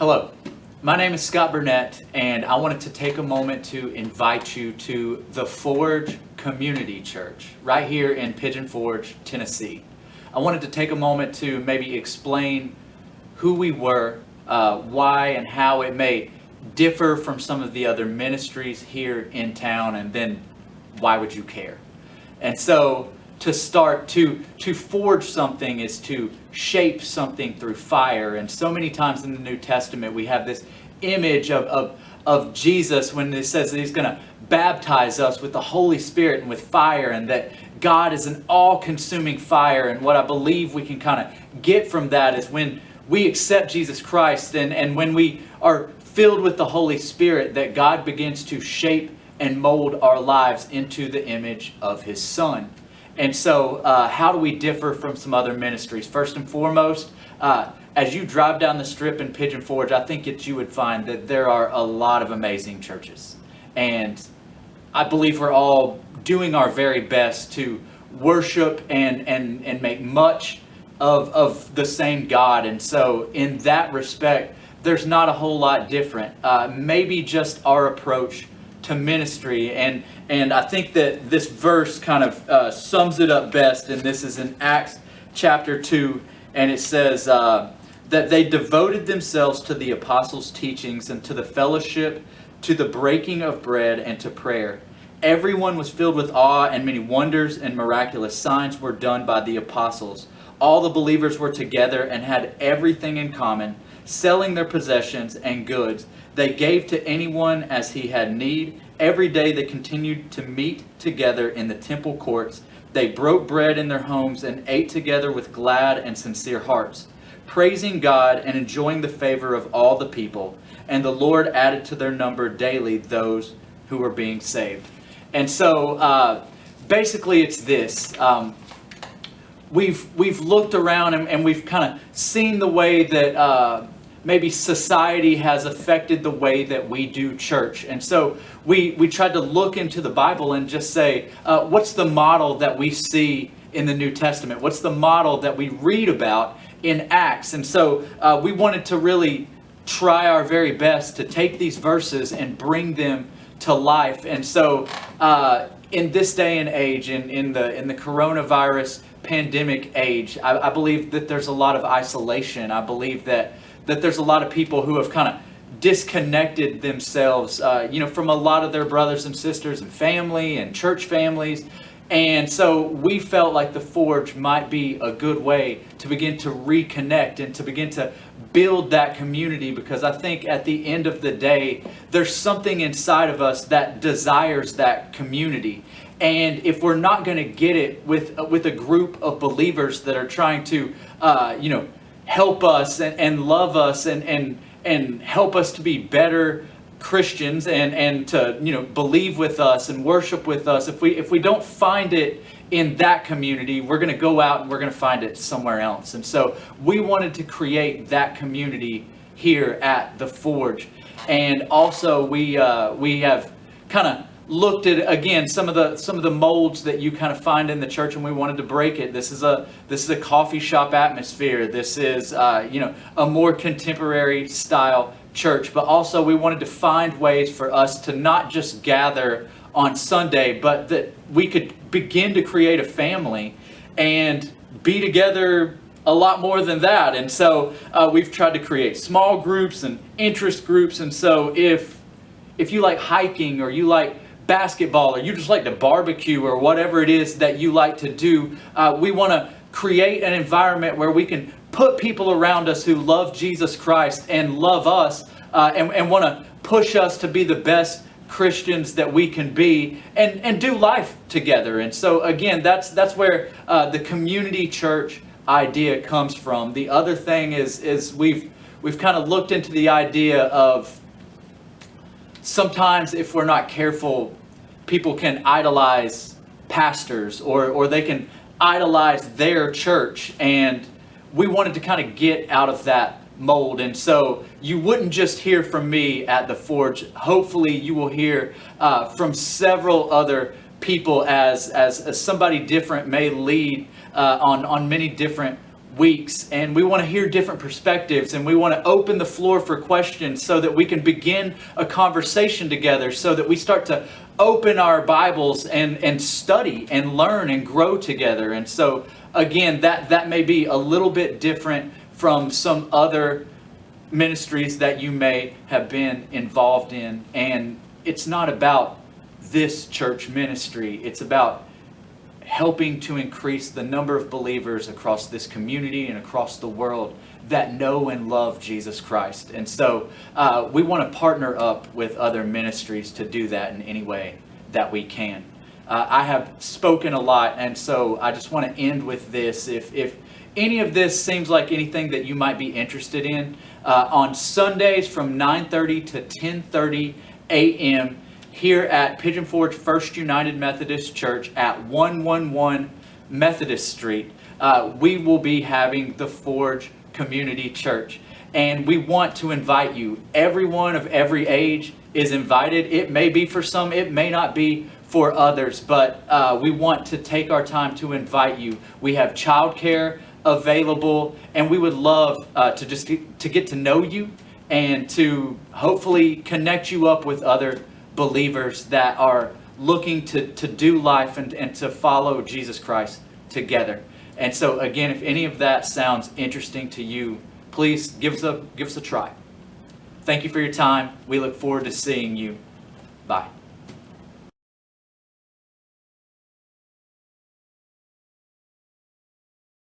Hello, my name is Scott Burnett, and I wanted to take a moment to invite you to the Forge Community Church right here in Pigeon Forge, Tennessee. I wanted to take a moment to maybe explain who we were, why and how it may differ from some of the other ministries here in town, and then why would you care? And so to start, to forge something is to shape something through fire. And so many times in the New Testament, we have this image of Jesus when it says that he's going to baptize us with the Holy Spirit and with fire, and that God is an all-consuming fire. And what I believe we can kind of get from that is when we accept Jesus Christ and when we are filled with the Holy Spirit, that God begins to shape and mold our lives into the image of his Son. And so how do we differ from some other ministries? First and foremost, as you drive down the strip in Pigeon Forge, I think that you would find that there are a lot of amazing churches. And I believe we're all doing our very best to worship and make much of the same God. And so in that respect, there's not a whole lot different. Maybe just our approach to ministry, and I think that this verse kind of sums it up best, and this is in Acts chapter 2, and it says that they devoted themselves to the apostles' teachings and to the fellowship, to the breaking of bread, and to prayer. Everyone was filled with awe, and many wonders and miraculous signs were done by the apostles. All the believers were together and had everything in common, selling their possessions and goods. They gave to anyone as he had need. Every day they continued to meet together in the temple courts. They broke bread in their homes and ate together with glad and sincere hearts, praising God and enjoying the favor of all the people. And the Lord added to their number daily those who were being saved. And so basically it's this. We've looked around and we've kind of seen the way that maybe society has affected the way that we do church. And so we tried to look into the Bible and just say, what's the model that we see in the New Testament? What's the model that we read about in Acts? And so we wanted to really try our very best to take these verses and bring them to life. And so in this day and age, in the coronavirus pandemic age, I believe that there's a lot of isolation. I believe that there's a lot of people who have kind of disconnected themselves, from a lot of their brothers and sisters and family and church families. And so we felt like the Forge might be a good way to begin to reconnect and to begin to build that community, because I think at the end of the day, there's something inside of us that desires that community. And if we're not going to get it with a group of believers that are trying to, help us and love us and help us to be better Christians and to believe with us and worship with us, if we don't find it in that community, we're going to go out and we're going to find it somewhere else. And so we wanted to create that community here at the Forge. And also we have kind of looked at, again, some of the molds that you kind of find in the church, and we wanted to break it. This is a coffee shop atmosphere. This is a more contemporary style church, but also we wanted to find ways for us to not just gather on Sunday, but that we could begin to create a family and be together a lot more than that. And so we've tried to create small groups and interest groups. And so if you like hiking, or you like basketball, or you just like to barbecue, or whatever it is that you like to do, we want to create an environment where we can put people around us who love Jesus Christ and love us, and want to push us to be the best Christians that we can be, and do life together. And so again, that's where the community church idea comes from. The other thing is we've kind of looked into the idea of, sometimes if we're not careful, people can idolize pastors, or they can idolize their church, and we wanted to kind of get out of that mold. And so you wouldn't just hear from me at the Forge. Hopefully you will hear from several other people as somebody different may lead on many different weeks, and we want to hear different perspectives, and we want to open the floor for questions so that we can begin a conversation together, so that we start to open our Bibles and study and learn and grow together. And so again, that may be a little bit different from some other ministries that you may have been involved in. And it's not about this church ministry. It's about helping to increase the number of believers across this community and across the world that know and love Jesus Christ. And so we want to partner up with other ministries to do that in any way that we can. I have spoken a lot, and so I just want to end with this. If any of this seems like anything that you might be interested in, on Sundays from 9:30 to 10:30 a.m., here at Pigeon Forge First United Methodist Church at 111 Methodist Street, we will be having the Forge Community Church. And we want to invite you. Everyone of every age is invited. It may be for some, it may not be for others, but we want to take our time to invite you. We have childcare available, and we would love to get to know you and to hopefully connect you up with other believers that are looking to do life and to follow Jesus Christ together. And so again, if any of that sounds interesting to you, please give us a try. Thank you for your time. We look forward to seeing you. Bye.